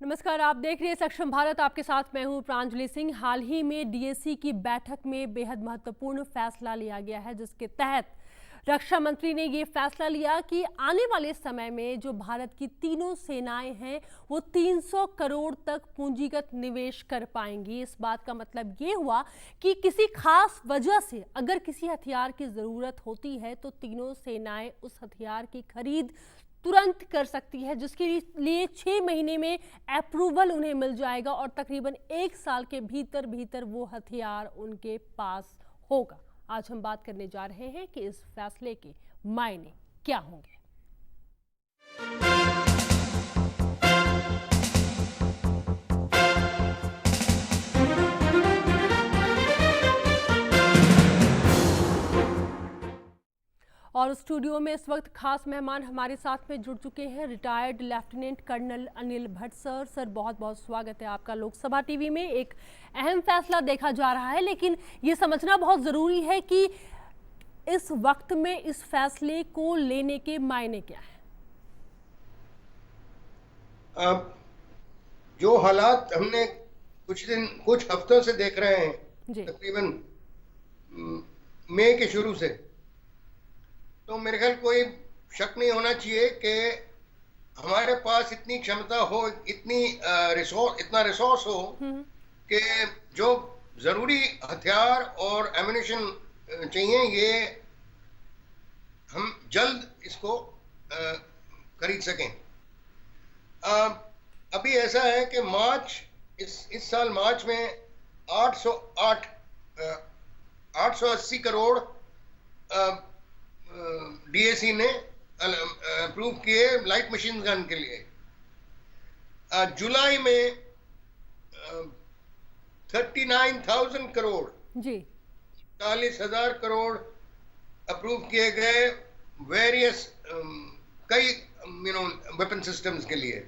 नमस्कार, आप देख रहे हैं सक्षम भारत। आपके साथ मैं हूं प्रांजलि सिंह। हाल ही में डीएसी की बैठक में बेहद महत्वपूर्ण फैसला लिया गया है, जिसके तहत रक्षा मंत्री ने ये फैसला लिया कि आने वाले समय में जो भारत की तीनों सेनाएं हैं वो 300 करोड़ तक पूंजीगत निवेश कर पाएंगी। इस बात का मतलब ये हुआ कि किसी खास वजह से अगर किसी हथियार की ज़रूरत होती है तो तीनों सेनाएं उस हथियार की खरीद तुरंत कर सकती है, जिसके लिए 6 महीने में अप्रूवल उन्हें मिल जाएगा और तकरीबन 1 साल के भीतर भीतर वो हथियार उनके पास होगा। आज हम बात करने जा रहे हैं कि इस फैसले के मायने क्या होंगे। और स्टूडियो में इस वक्त खास मेहमान हमारे साथ में जुड़ चुके हैं, retired lieutenant colonel Anil Bhatt sir. Sir, बहुत बहुत स्वागत है आपका लोकसभा टीवी में। एक अहम फैसला देखा जा रहा है, लेकिन ये समझना बहुत ज़रूरी है कि इस वक्त में इस फैसले को लेने के मायने क्या है। अब जो हालात हमने कुछ हफ्तों से देख रहे हैं, तकरीबन मई के शुरू से, तो मेरे ख्याल कोई शक नहीं होना चाहिए कि हमारे पास इतनी क्षमता हो, इतना रिसोर्स हो कि जो जरूरी हथियार और एम्युनिशन चाहिए, ये हम जल्द इसको खरीद सकें। अभी ऐसा है कि इस साल मार्च में 880 करोड़ डीएसी ने अप्रूव किए लाइट मशीन गन के लिए। जुलाई में 39,000 करोड़ जी 40,000 करोड़ अप्रूव किए गए वेरियस कई वेपन सिस्टम्स के लिए।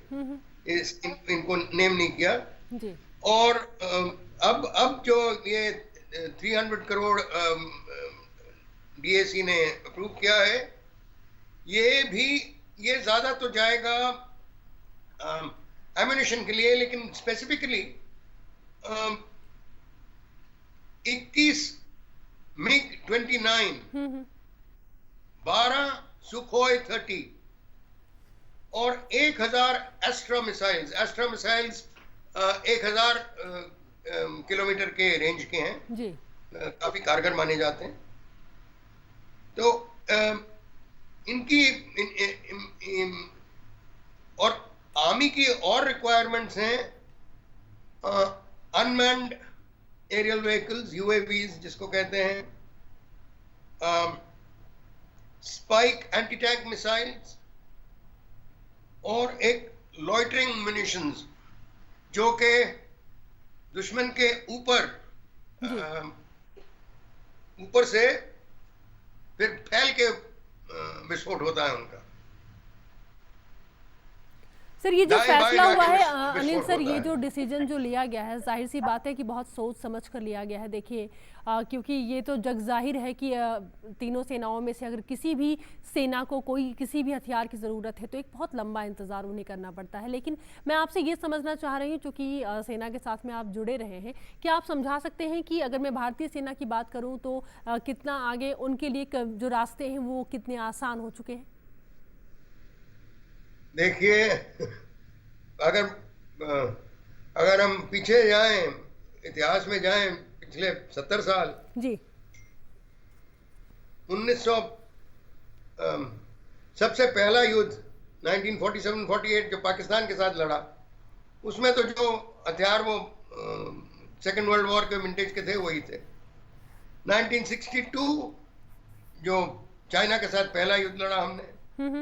इनको नेम नहीं किया जी। और अब जो ये 300 करोड़ डीएसी ने अप्रूव किया है, ये ज्यादा तो जाएगा एम्युनिशन के लिए, लेकिन स्पेसिफिकली 21 मिग 29, 12 सुखोई 30 और 1000 एस्ट्रा मिसाइल्स 1000 किलोमीटर के रेंज के हैं जी। काफी कारगर माने जाते हैं। तो इनकी और आर्मी की और रिक्वायरमेंट्स हैं अनमैन्ड एरियल व्हीकल्स, यूएवीज जिसको कहते हैं, स्पाइक एंटी टैंक मिसाइल्स और एक लॉइटरिंग म्यूनिशंस जो कि दुश्मन के ऊपर से फिर फैल के विस्फोट होता है उनका। सर, ये जो फैसला हुआ है अनिल सर, ये जो डिसीजन जो लिया गया है, जाहिर सी बात है कि बहुत सोच समझ कर लिया गया है। देखिए, क्योंकि ये तो जग जाहिर है कि तीनों सेनाओं में से अगर किसी भी सेना को किसी भी हथियार की ज़रूरत है तो एक बहुत लंबा इंतज़ार उन्हें करना पड़ता है। लेकिन मैं आपसे ये समझना चाह रही हूँ, चूँकि सेना के साथ में आप जुड़े रहे हैं, क्या आप समझा सकते हैं कि अगर मैं भारतीय सेना की बात करूँ तो कितना आगे उनके लिए जो रास्ते हैं वो कितने आसान हो चुके हैं? देखिए, अगर हम पीछे जाएं, इतिहास में जाएं, पिछले 70 साल जी, 1900 सबसे पहला युद्ध 1947-48 जो पाकिस्तान के साथ लड़ा, उसमें तो जो हथियार वो सेकेंड वर्ल्ड वॉर के विंटेज के थे वही थे। 1962 जो चाइना के साथ पहला युद्ध लड़ा हमने,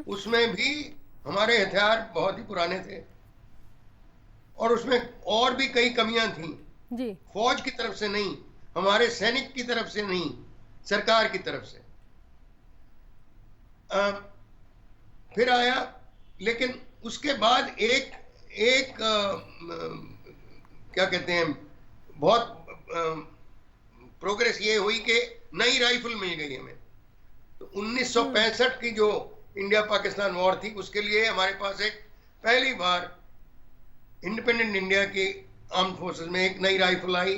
उसमें भी हमारे हथियार बहुत ही पुराने थे और उसमें और भी कई कमियां थी जी। फौज की तरफ से नहीं, हमारे सैनिक की तरफ से नहीं, सरकार की तरफ से। फिर आया, लेकिन उसके बाद एक क्या कहते हैं, बहुत प्रोग्रेस ये हुई कि नई राइफल मिल गई हमें। तो 1965 की जो इंडिया पाकिस्तान वॉर थी, उसके लिए हमारे पास एक पहली बार इंडिपेंडेंट इंडिया के आर्म फोर्सेस में एक नई राइफल आई,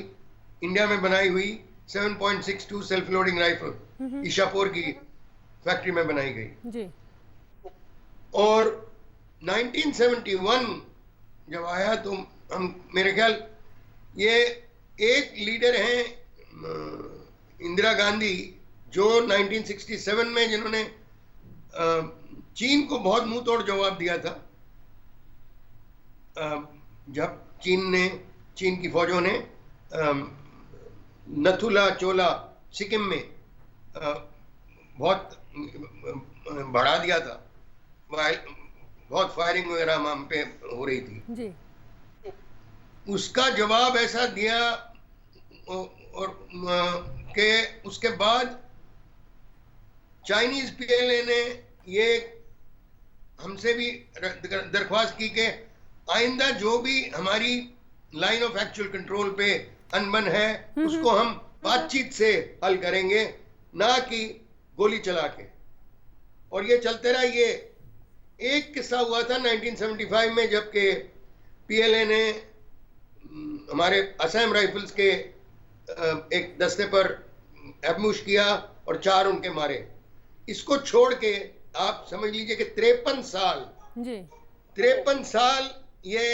इंडिया में बनाई हुई 7.62 सेल्फ लोडिंग राइफल ईशापुर की फैक्ट्री में बनाई गई जी। और 1971 जब आया तो हम, मेरे ख्याल ये एक लीडर हैं इंदिरा गांधी जो 1967 में जिन्होंने चीन को बहुत मुंह तोड़ जवाब दिया था। जब चीन की फौजों ने नथुला चोला सिक्किम में बहुत बढ़ा दिया था, बहुत फायरिंग वगैरह हम पे हो रही थी जी। उसका जवाब ऐसा दिया और के उसके बाद चाइनीज पीएलए ने ये हमसे भी दरख्वास्त की कि आइंदा जो भी हमारी लाइन ऑफ एक्चुअल कंट्रोल पे अनबन है उसको हम बातचीत से हल करेंगे, ना कि गोली चला के। और ये चलते रहा। ये एक किस्सा हुआ था 1975 में, जबकि पीएलए ने हमारे असम राइफल्स के एक दस्ते पर एमबुश किया और 4 उनके मारे। इसको छोड़ के आप समझ लीजिए कि 53 साल ये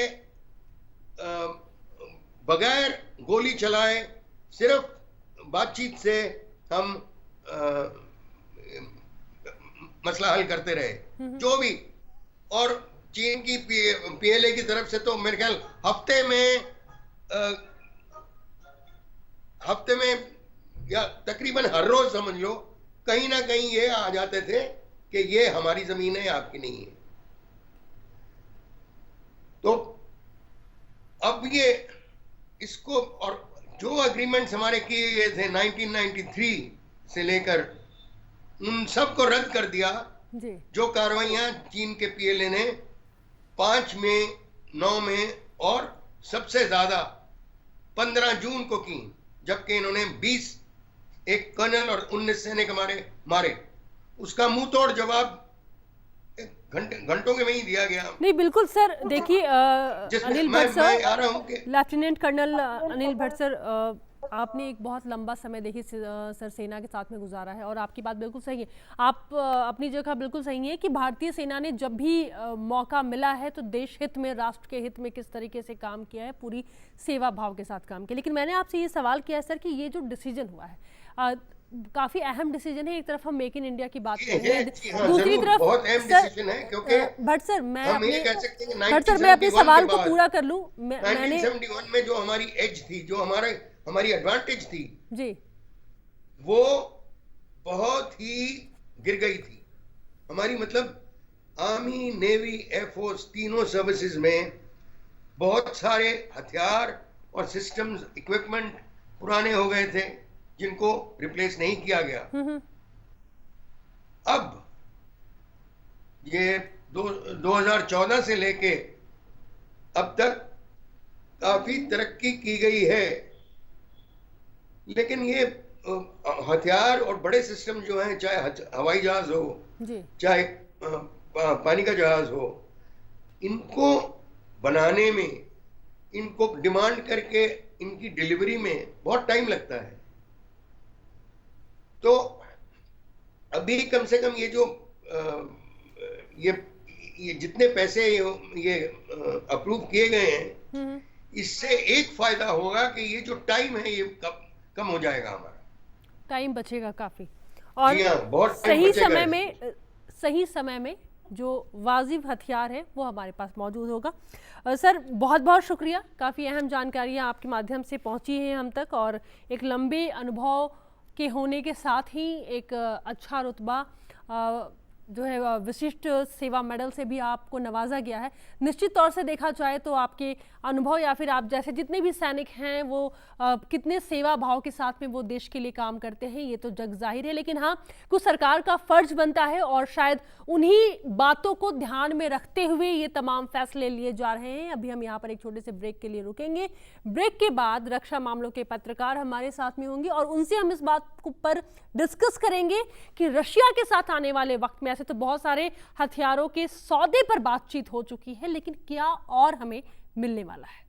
बगैर गोली चलाए सिर्फ बातचीत से हम मसला हल करते रहे जो भी। और चीन की पीएलए की तरफ से तो मेरे ख्याल हफ्ते में या तकरीबन हर रोज समझ लो कहीं ना कहीं ये आ जाते थे कि ये हमारी जमीन है, आपकी नहीं है। तो अब ये इसको और जो एग्रीमेंट्स हमारे किए गए थे 1993 से लेकर उन सब को रद्द कर दिया जी। जो कार्रवाइयां चीन के पीएलए ने 5 में, 9 में और सबसे ज्यादा 15 जून को की, जबकि इन्होंने 20 एक कर्नल और 19 सैनिक हमारे मारे। उसका मुंह तोड़ जवाब घंटों के में ही दिया गया। नहीं बिल्कुल सर, देखिए Anil Bhatt sir, lieutenant colonel Anil Bhatt sir, आपने एक बहुत लंबा समय देखिए सर सेना के साथ में गुजारा है और आपकी बात बिल्कुल सही है। आप अपनी जगह बिल्कुल सही है कि भारतीय सेना ने जब भी मौका मिला है तो देश हित में, राष्ट्र के हित में किस तरीके से काम किया है, पूरी सेवा भाव के साथ काम किया। लेकिन मैंने आपसे ये सवाल किया है सर कि ये जो डिसीजन हुआ है काफी अहम डिसीजन है। एक तरफ हम मेक इन इंडिया की बात कर रहे हैं, दूसरी तरफ बहुत अहम डिसीजन है, क्योंकि भट्ट सर मैं अपने सवाल को पूरा कर लूं। मैंने 1971 में जो हमारी एज थी, जो हमारी एडवांटेज थी जी, वो बहुत ही गिर गई थी। हमारी मतलब आर्मी, नेवी, एयरफोर्स तीनों सर्विसेज में बहुत सारे हथियार और सिस्टम्स, इक्विपमेंट पुराने हो गए थे जिनको रिप्लेस नहीं किया गया। अब ये 2014 से लेके अब तक काफी तरक्की की गई है, लेकिन ये हथियार और बड़े सिस्टम जो हैं, चाहे हवाई जहाज हो चाहे पानी का जहाज हो, इनको बनाने में, इनको डिमांड करके इनकी डिलीवरी में बहुत टाइम लगता है। तो अभी कम से कम ये जो ये जितने पैसे ये अप्रूव किए गए हैं, इससे एक फायदा होगा कि ये जो टाइम है ये कम हो जाएगा, हमारा टाइम बचेगा काफी। और बहुत सही समय में जो वाजिब हथियार है वो हमारे पास मौजूद होगा। सर बहुत बहुत शुक्रिया, काफ़ी अहम जानकारियाँ आपके माध्यम से पहुँची हैं हम तक, और एक लंबे अनुभव के होने के साथ ही एक अच्छा रुतबा जो है विशिष्ट सेवा मेडल से भी आपको नवाजा गया है। निश्चित तौर से देखा जाए तो आपके अनुभव या फिर आप जैसे जितने भी सैनिक हैं वो कितने सेवा भाव के साथ में वो देश के लिए काम करते हैं ये तो जग जाहिर है। लेकिन हाँ, कुछ सरकार का फर्ज बनता है और शायद उन्हीं बातों को ध्यान में रखते हुए ये तमाम फैसले लिए जा रहे हैं। अभी हम यहाँ पर एक छोटे से ब्रेक के लिए रुकेंगे। ब्रेक के बाद रक्षा मामलों के पत्रकार हमारे साथ में होंगे और उनसे हम इस बात पर डिस्कस करेंगे कि रशिया के साथ आने वाले वक्त में, ऐसे तो बहुत सारे हथियारों के सौदे पर बातचीत हो चुकी है, लेकिन क्या और हमें मिलने वाला है।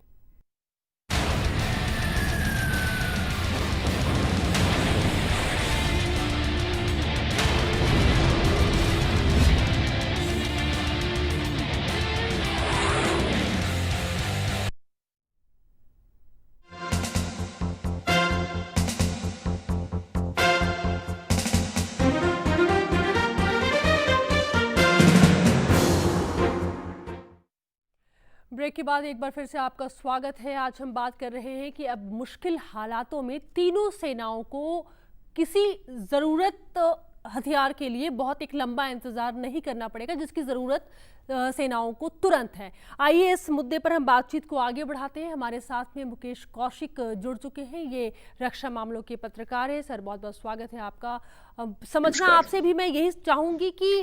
ब्रेक के बाद एक बार फिर से आपका स्वागत है। आज हम बात कर रहे हैं कि अब मुश्किल हालातों में तीनों सेनाओं को किसी ज़रूरत हथियार के लिए बहुत एक लंबा इंतज़ार नहीं करना पड़ेगा, जिसकी ज़रूरत सेनाओं को तुरंत है। आइए इस मुद्दे पर हम बातचीत को आगे बढ़ाते हैं। हमारे साथ में मुकेश कौशिक जुड़ चुके हैं, ये रक्षा मामलों के पत्रकार हैं। सर, बहुत बहुत स्वागत है आपका। समझना आपसे भी मैं यही चाहूँगी कि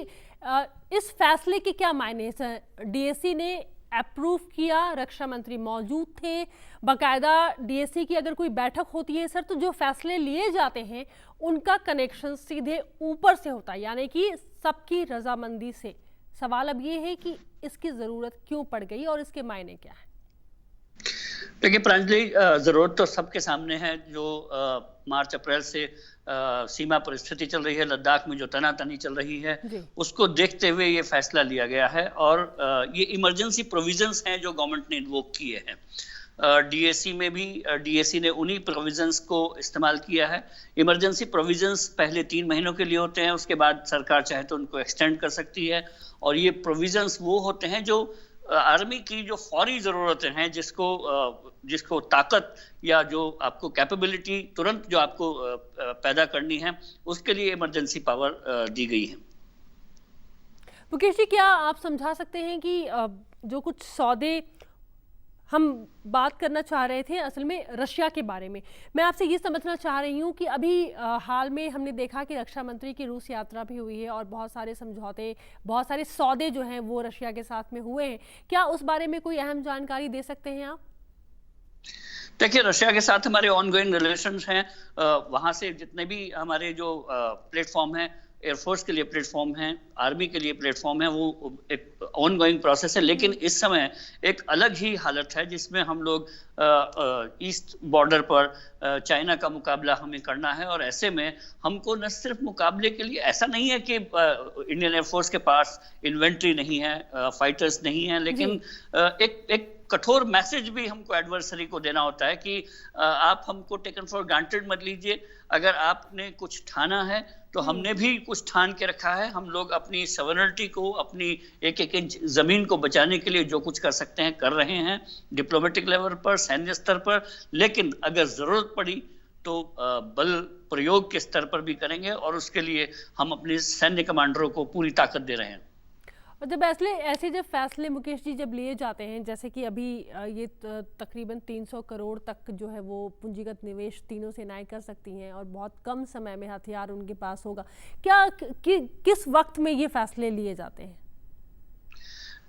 इस फैसले के क्या मायने हैं। डीएसी ने अप्रूव किया, रक्षा मंत्री मौजूद थे, बाकायदा डीएसी की अगर कोई बैठक होती है सर, तो जो फैसले लिए जाते हैं उनका कनेक्शन सीधे ऊपर से होता है, यानी कि सबकी रजामंदी से। सवाल अब ये है कि इसकी ज़रूरत क्यों पड़ गई और इसके मायने क्या है? देखिए प्रांजलि, ज़रूरत तो सबके सामने है। जो मार्च अप्रैल से सीमा परिस्थिति चल रही है, लद्दाख में जो तनातनी चल रही है, उसको देखते हुए ये फैसला लिया गया है। और ये इमरजेंसी प्रोविजंस हैं जो गवर्नमेंट ने इन्वोक किए हैं। डीएसी में भी डीएसी ने उन्हीं प्रोविजंस को इस्तेमाल किया है। इमरजेंसी प्रोविजंस पहले 3 महीनों के लिए होते हैं, उसके बाद सरकार चाहे तो उनको एक्सटेंड कर सकती है। और ये प्रोविजंस वो होते हैं जो आर्मी की जो फौरी ज़रूरतें हैं, जिसको ताकत या जो आपको कैपेबिलिटी तुरंत जो आपको पैदा करनी है, उसके लिए इमरजेंसी पावर दी गई है। मुकेश जी, क्या आप समझा सकते हैं कि जो कुछ सौदे हम बात करना चाह रहे थे, असल में रशिया के बारे में, मैं आपसे ये समझना चाह रही हूँ कि अभी हाल में हमने देखा कि रक्षा मंत्री की रूस यात्रा भी हुई है और बहुत सारे समझौते, बहुत सारे सौदे जो हैं वो रशिया के साथ में हुए हैं। क्या उस बारे में कोई अहम जानकारी दे सकते हैं आप? देखिए, रशिया के साथ हमारे ऑनगोइंग रिलेशंस हैं। वहाँ से जितने भी हमारे जो प्लेटफॉर्म हैं, एयरफोर्स के लिए प्लेटफॉर्म है, आर्मी के लिए प्लेटफॉर्म है, वो एक ऑनगोइंग प्रोसेस है। लेकिन इस समय एक अलग ही हालत है जिसमें हम लोग ईस्ट बॉर्डर पर चाइना का मुकाबला हमें करना है। और ऐसे में हमको न सिर्फ मुकाबले के लिए, ऐसा नहीं है कि इंडियन एयरफोर्स के पास इन्वेंट्री नहीं है, फाइटर्स नहीं है, लेकिन एक कठोर मैसेज भी हमको एडवर्सरी को देना होता है कि आप हमको टेकन फॉर ग्रांटेड मत लीजिए। अगर आपने कुछ ठाना है तो हमने भी कुछ ठान के रखा है। हम लोग अपनी सॉवरेनिटी को, अपनी एक एक इंच जमीन को बचाने के लिए जो कुछ कर सकते हैं कर रहे हैं, डिप्लोमेटिक लेवल पर, सैन्य स्तर पर। लेकिन अगर जरूरत पड़ी तो बल प्रयोग के स्तर पर भी करेंगे, और उसके लिए हम अपने सैन्य कमांडरों को पूरी ताकत दे रहे हैं। और जब ऐसे जब फैसले मुकेश जी जब लिए जाते हैं, जैसे कि अभी ये तकरीबन 300 करोड़ तक जो है वो पूंजीगत निवेश तीनों सेनाएं कर सकती हैं और बहुत कम समय में हथियार उनके पास होगा, क्या किस वक्त में ये फैसले लिए जाते हैं?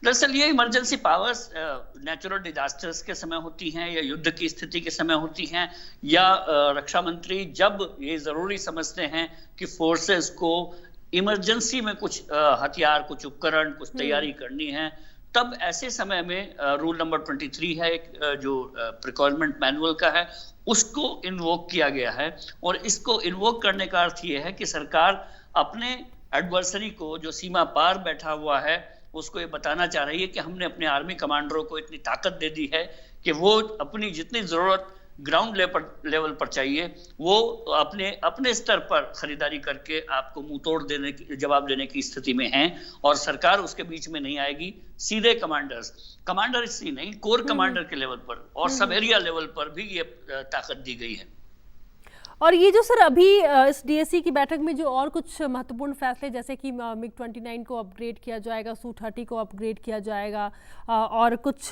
दरअसल ये इमरजेंसी पावर्स नेचुरल डिजास्टर्स के समय होती हैं, या युद्ध की स्थिति के समय होती हैं, या रक्षा मंत्री जब ये जरूरी समझते हैं कि फोर्सेस को इमरजेंसी में कुछ हथियार, कुछ उपकरण, कुछ तैयारी करनी है, तब ऐसे समय में रूल नंबर 23 है एक जो प्रिक्वायरमेंट मैनुअल का है, उसको इन्वोक किया गया है। और इसको इन्वोक करने का अर्थ ये है कि सरकार अपने एडवर्सरी को, जो सीमा पार बैठा हुआ है, उसको ये बताना चाह रही है कि हमने अपने आर्मी कमांडरों को इतनी ताकत दे दी है कि वो अपनी जितनी जरूरत ग्राउंड लेवल पर चाहिए, वो अपने स्तर पर खरीदारी करके आपको मुंह तोड़ जवाब देने की स्थिति में हैं। और सरकार उसके बीच में नहीं आएगी। सीधे कमांडर इसी नहीं, कोर कमांडर के लेवल पर और सब एरिया लेवल पर भी ये ताकत दी गई है। और ये जो सर अभी इस डीएसी की बैठक में जो और कुछ महत्वपूर्ण फैसले, जैसे कि MiG-29 को अपग्रेड किया जाएगा, Su-30 को अपग्रेड किया जाएगा, और कुछ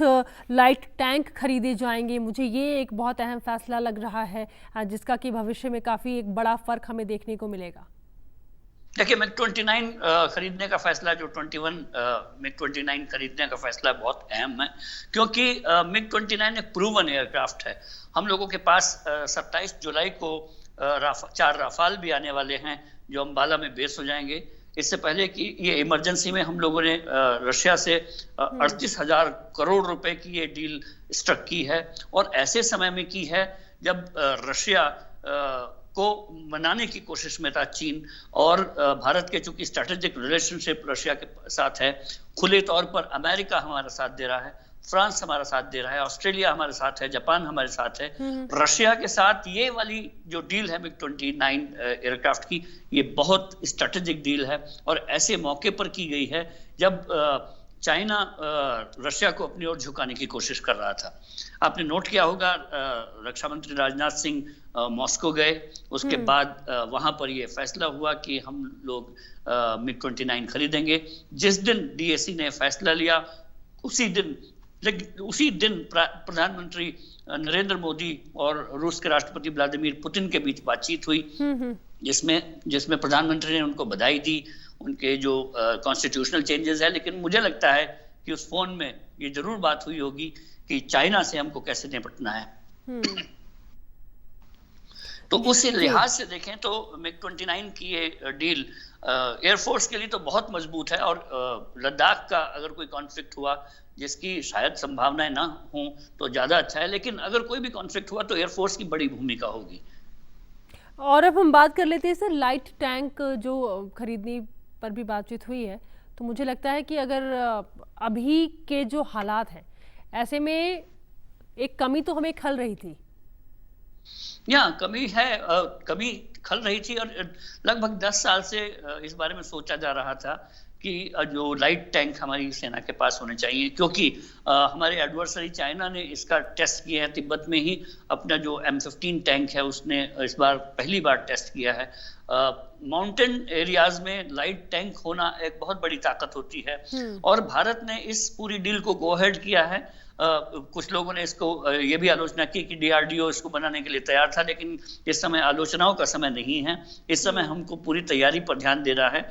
लाइट टैंक खरीदे जाएंगे, मुझे ये एक बहुत अहम फैसला लग रहा है, जिसका कि भविष्य में काफ़ी एक बड़ा फर्क हमें देखने को मिलेगा। देखिए, MiG-29 खरीदने का फैसला, जो 21 MiG-29 खरीदने का फैसला बहुत अहम है, क्योंकि MiG-29 एक प्रूवन एयरक्राफ्ट है। हम लोगों के पास 27 जुलाई को 4 राफाल भी आने वाले हैं जो अम्बाला में बेस हो जाएंगे। इससे पहले कि ये इमरजेंसी में हम लोगों ने रशिया से 38,000 करोड़ रुपए की ये डील स्ट्रक की है, और ऐसे समय में की है जब रशिया को मनाने की कोशिश में था चीन, और भारत के चूंकि स्ट्रेटेजिक रिलेशनशिप रशिया के साथ है, खुले तौर पर अमेरिका हमारा साथ दे रहा है, फ्रांस हमारा साथ दे रहा है, ऑस्ट्रेलिया हमारे साथ है, जापान हमारे साथ है। रशिया के साथ ये वाली जो डील है MiG-29 एयरक्राफ्ट की, ये बहुत स्ट्रेटेजिक डील है, और ऐसे मौके पर की गई है जब चाइना रशिया को अपनी ओर झुकाने की कोशिश कर रहा था। आपने नोट किया होगा रक्षा मंत्री राजनाथ सिंह मॉस्को गए, उसके बाद वहां पर ये फैसला हुआ कि हम लोग MiG-29 खरीदेंगे। जिस दिन DAC ने फैसला लिया उसी दिन प्रधानमंत्री नरेंद्र मोदी और रूस के राष्ट्रपति व्लादिमीर पुतिन के बीच बातचीत हुई, जिसमें प्रधानमंत्री ने उनको बधाई दी उनके जो कॉन्स्टिट्यूशनल चेंजेस है, लेकिन मुझे लगता है कि उस फोन में ये जरूर बात हुई होगी कि चाइना से हमको कैसे निपटना है। तो उस लिहाज से देखें तो MiG-29 की ये डील एयरफोर्स के लिए तो बहुत मजबूत है, और लद्दाख का अगर कोई कॉन्फ्लिक्ट हुआ, जिसकी शायद संभावनाएं ना हो, तो ज्यादा अच्छा है, लेकिन अगर कोई भी कॉन्फ्लिक्ट हुआ तो एयरफोर्स की बड़ी भूमिका होगी। और अब हम बात कर लेते हैं सर, लाइट टैंक जो खरीदने पर भी बातचीत हुई है, तो मुझे लगता है कि अगर अभी के जो हालात हैं, ऐसे में एक कमी तो हमें खल रही थी। कमी है, कमी खल रही थी, और लगभग 10 साल से इस बारे में सोचा जा रहा था कि जो लाइट टैंक हमारी सेना के पास होने चाहिए, क्योंकि हमारे एडवर्सरी चाइना ने इसका टेस्ट किया है। तिब्बत में ही अपना जो M15 टैंक है उसने इस बार पहली बार टेस्ट किया है। माउंटेन एरियाज में लाइट टैंक होना एक बहुत बड़ी ताकत होती है, और भारत ने इस पूरी डील को गो अहेड किया है। कुछ लोगों ने इसको ये भी आलोचना की कि DRDO इसको बनाने के लिए तैयार था, लेकिन इस समय आलोचनाओं का समय नहीं है। इस समय हमको पूरी तैयारी पर ध्यान देना है।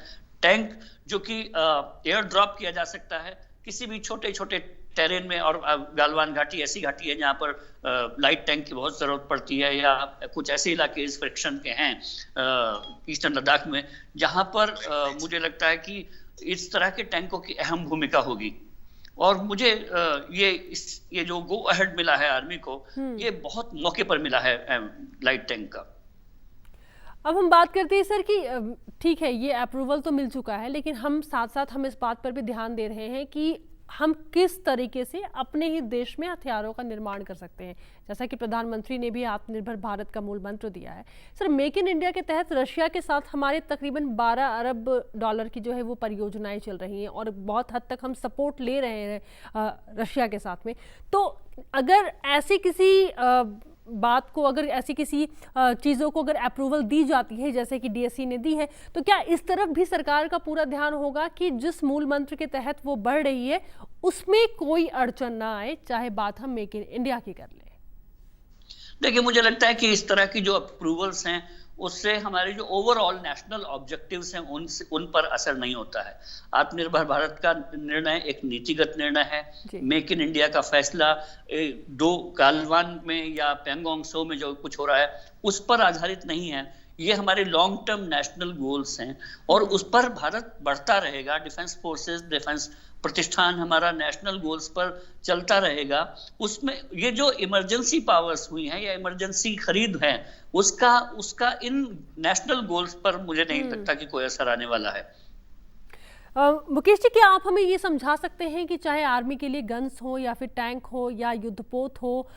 टैंक जो कि एयर ड्रॉप किया जा सकता है किसी भी छोटे छोटे टेरेन में, और गालवान घाटी ऐसी घाटी है जहाँ पर लाइट टैंक की बहुत जरूरत पड़ती है, या कुछ ऐसे इलाके इस फ्रिक्शन के हैं ईस्टर्न लद्दाख में, जहाँ पर मुझे लगता है कि इस तरह के टैंकों की अहम भूमिका होगी। और मुझे ये जो गो अहेड मिला है आर्मी को, ये बहुत मौके पर मिला है लाइट टैंक का। अब हम बात करते हैं सर कि ठीक है, ये अप्रूवल तो मिल चुका है, लेकिन हम साथ साथ हम इस बात पर भी ध्यान दे रहे हैं कि हम किस तरीके से अपने ही देश में हथियारों का निर्माण कर सकते हैं। जैसा कि प्रधानमंत्री ने भी आत्मनिर्भर भारत का मूल मंत्र दिया है। सर, मेक इन इंडिया के तहत रशिया के साथ हमारे तकरीबन 12 अरब डॉलर की जो है वो परियोजनाएं चल रही हैं, और बहुत हद तक हम सपोर्ट ले रहे हैं रशिया के साथ में। तो अगर ऐसी किसी बात को, अगर ऐसी किसी चीज़ों को अगर अप्रूवल दी जाती है जैसे कि DSC ने दी है, तो क्या इस तरफ भी सरकार का पूरा ध्यान होगा कि जिस मूल मंत्र के तहत वो बढ़ रही है उसमें कोई अड़चन ना आए, चाहे बात हम मेक इन इंडिया की कर लें? देखिए, मुझे लगता है कि इस तरह की जो अप्रूवल्स हैं उससे हमारे जो ओवरऑल नेशनल ऑब्जेक्टिव्स हैं उन पर असर नहीं होता है। आत्मनिर्भर भारत का निर्णय एक नीतिगत निर्णय है। मेक इन इंडिया का फैसला दो गालवान में या पैंगोंग त्सो में जो कुछ हो रहा है उस पर आधारित नहीं है। ये हमारे लॉन्ग टर्म नेशनल गोल्स हैं और उस पर भारत बढ़ता रहेगा। डिफेंस फोर्सेस, डिफेंस प्रतिष्ठान हमारा नेशनल गोल्स पर चलता रहेगा। उसमें ये जो इमरजेंसी पावर्स हुई हैं या इमरजेंसी खरीद है उसका इन नेशनल गोल्स पर मुझे नहीं लगता कि कोई असर आने वाला है। मुकेश जी, क्या आप हमें ये समझा सकते हैं कि चाहे आर्मी के लिए गन्स हो या फिर टैंक हो या युद्धपोत हो,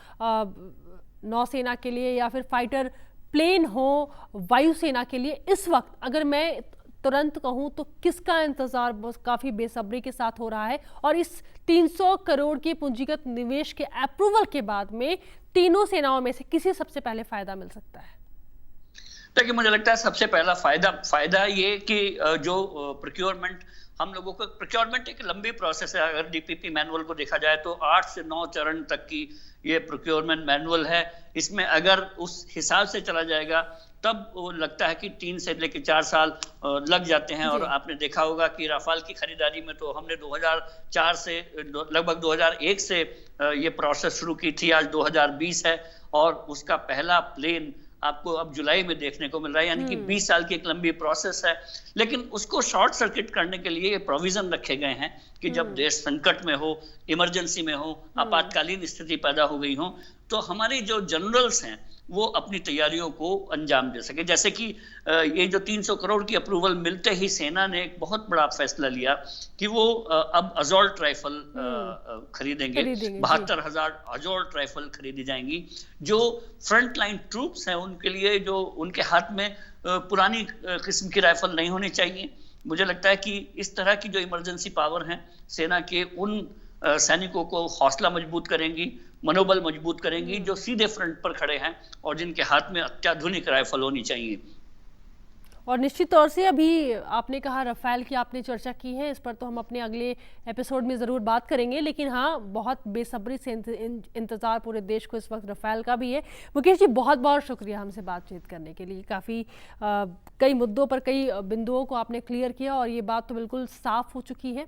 नौसेना के लिए या फिर फाइटर प्लेन हो, वायुसेना के लिए, इस वक्त अगर मैं तुरंत कहूं तो किसका इंतजार काफी बेसब्री के साथ हो रहा है? और इस 300 करोड़ के पूंजीगत निवेश के अप्रूवल के बाद में तीनों सेनाओं में से किसे सबसे पहले फायदा मिल सकता है? देखिए, मुझे लगता है सबसे पहला फायदा ये कि जो प्रोक्योरमेंट हम लोगों को, प्रोक्योरमेंट एक लंबी प्रोसेस है। अगर DPP मैनुअल को देखा जाए तो 8 से 9 चरण तक की ये प्रोक्योरमेंट मैनुअल है। इसमें अगर उस हिसाब से चला जाएगा तब वो लगता है कि 3 से लेकर 4 साल लग जाते हैं। और आपने देखा होगा कि राफाल की खरीदारी में तो हमने 2004 से लगभग 2001 से ये प्रोसेस शुरू की थी। आज 2020 है और उसका पहला प्लेन आपको अब जुलाई में देखने को मिल रहा है, यानी कि 20 साल की एक लंबी प्रोसेस है। लेकिन उसको शॉर्ट सर्किट करने के लिए प्रोविजन रखे गए हैं कि जब देश संकट में हो, इमरजेंसी में हो, आपातकालीन स्थिति पैदा हो गई हो, तो हमारे जो जनरल्स हैं वो अपनी तैयारियों को अंजाम दे सके। जैसे कि ये जो 300 करोड़ की अप्रूवल मिलते ही सेना ने एक बहुत बड़ा फैसला लिया कि वो अब असॉल्ट राइफल खरीदेंगे। 72,000 असॉल्ट राइफल खरीदी जाएंगी। जो फ्रंट लाइन ट्रूप्स हैं उनके लिए, जो उनके हाथ में पुरानी किस्म की राइफल नहीं होनी चाहिए। मुझे लगता है कि इस तरह की जो इमरजेंसी पावर है सेना के, उन सैनिकों को हौसला मजबूत करेंगी, मनोबल मजबूत करेंगी, जो सीधे फ्रंट पर खड़े हैं और जिनके हाथ में अत्याधुनिक राइफल होनी चाहिए। और निश्चित तौर से अभी आपने कहा रफेल की आपने चर्चा की है, इस पर तो हम अपने अगले एपिसोड में ज़रूर बात करेंगे, लेकिन हाँ, बहुत बेसब्री से इंतज़ार पूरे देश को इस वक्त रफेल का भी है। मुकेश जी, बहुत बहुत शुक्रिया हमसे बातचीत करने के लिए। काफ़ी कई मुद्दों पर, कई बिंदुओं को आपने क्लियर किया और ये बात तो बिल्कुल साफ हो चुकी है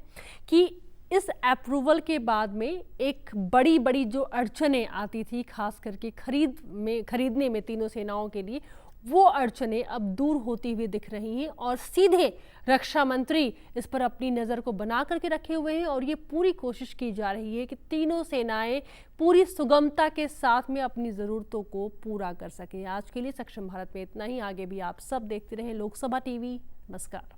कि इस अप्रूवल के बाद में एक बड़ी बड़ी जो अड़चनें आती थी, खास करके खरीदने में तीनों सेनाओं के लिए, वो अड़चनें अब दूर होती हुई दिख रही हैं और सीधे रक्षा मंत्री इस पर अपनी नज़र को बना करके रखे हुए हैं और ये पूरी कोशिश की जा रही है कि तीनों सेनाएं पूरी सुगमता के साथ में अपनी ज़रूरतों को पूरा कर सकें। आज के लिए सक्षम भारत में इतना ही। आगे भी आप सब देखते रहें लोकसभा टीवी। नमस्कार।